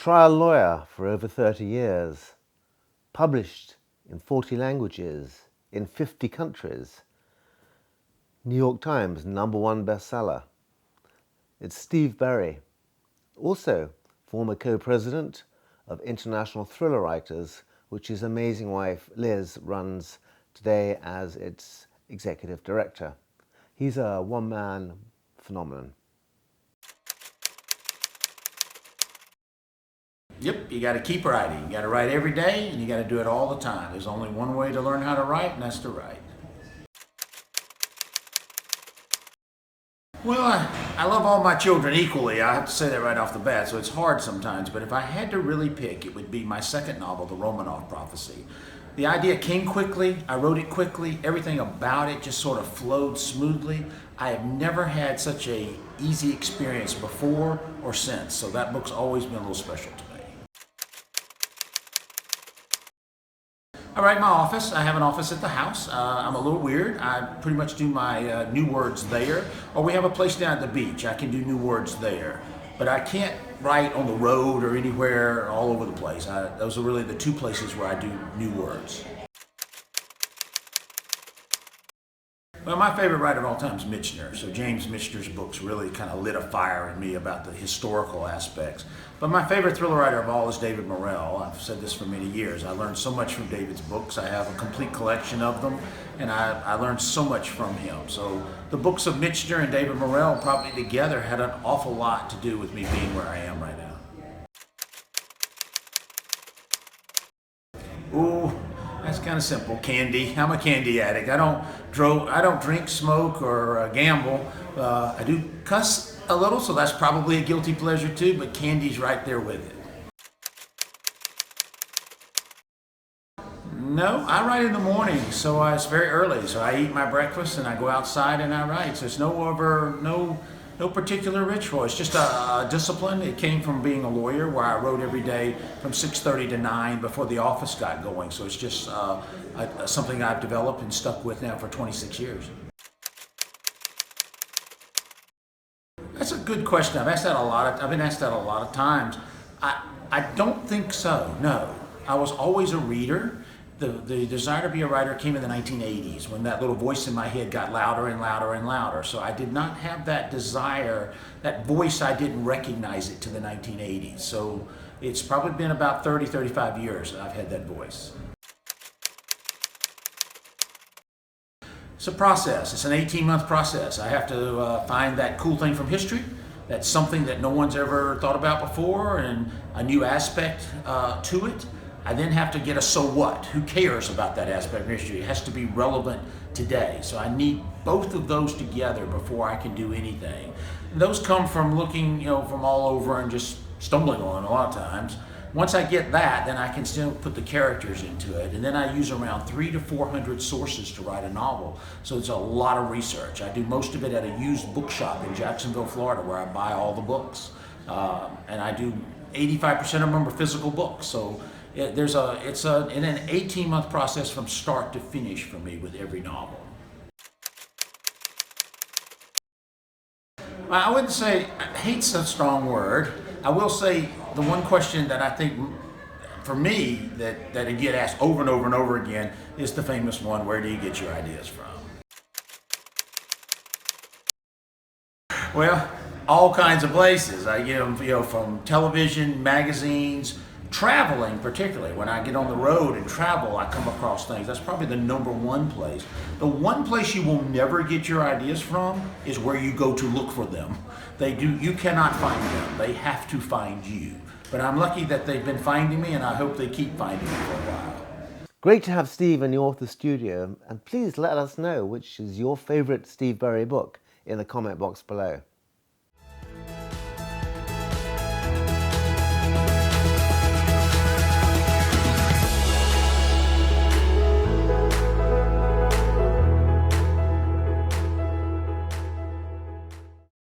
trial lawyer for over 30 years, published in 40 languages, in 50 countries, New York Times #1 bestseller. It's Steve Berry, also former co-president of International Thriller Writers, which his amazing wife Liz runs today as its executive director. He's a one-man phenomenon. Yep, you got to keep writing. You got to write every day, and you got to do it all the time. There's only one way to learn how to write, and that's to write. Well, I love all my children equally. I have to say that right off the bat, so it's hard sometimes. But if I had to really pick, it would be my second novel, The Romanov Prophecy. The idea came quickly. I wrote it quickly. Everything about it just sort of flowed smoothly. I have never had such a easy experience before or since, so that book's always been a little special to me. I write in my office. I have an office at the house. I'm a little weird. I pretty much do my new words there. Or we have a place down at the beach. I can do new words there. But I can't write on the road or anywhere all over the place. Those are really the two places where I do new words. Well, my favorite writer of all time is Michener. So James Michener's books really kind of lit a fire in me about the historical aspects. But my favorite thriller writer of all is David Morrell. I've said this for many years. I learned so much from David's books. I have a complete collection of them, and I learned so much from him. So the books of Michener and David Morrell probably together had an awful lot to do with me being where I am right now. Ooh. That's kind of simple. Candy. I'm a candy addict. I don't drink, smoke, or gamble. I do cuss a little, so that's probably a guilty pleasure too, but candy's right there with it. No, I write in the morning, so it's very early. So I eat my breakfast and I go outside and I write. So it's no particular ritual. It's just a discipline. It came from being a lawyer where I wrote every day from 6:30 to 9 before the office got going. So it's just something I've developed and stuck with now for 26 years. That's a good question. I've been asked that a lot of times. I don't think so, no. I was always a reader. The desire to be a writer came in the 1980s when that little voice in my head got louder and louder and louder. So I did not have that desire, that voice, I didn't recognize it to the 1980s. So it's probably been about 30, 35 years that I've had that voice. It's a process. It's an 18-month process. I have to find that cool thing from history. That's something that no one's ever thought about before and a new aspect to it. I then have to get a so what. Who cares about that aspect of history? It has to be relevant today. So I need both of those together before I can do anything. And those come from looking, from all over and just stumbling on a lot of times. Once I get that, then I can still put the characters into it. And then I use around 300 to 400 sources to write a novel. So it's a lot of research. I do most of it at a used bookshop in Jacksonville, Florida, where I buy all the books. And I do 85% of them are physical books. So it's an 18-month process from start to finish for me with every novel. I wouldn't say hate's a strong word. I will say the one question that I think for me that I get asked over and over and over again is the famous one, where do you get your ideas from? Well, all kinds of places. I get them from television, magazines, traveling particularly. When I get on the road and travel, I come across things. That's probably the #1 place. The one place you will never get your ideas from is where you go to look for them. You cannot find them. They have to find you. But I'm lucky that they've been finding me, and I hope they keep finding me for a while. Great to have Steve in the author studio, and please let us know which is your favorite Steve Berry book in the comment box below.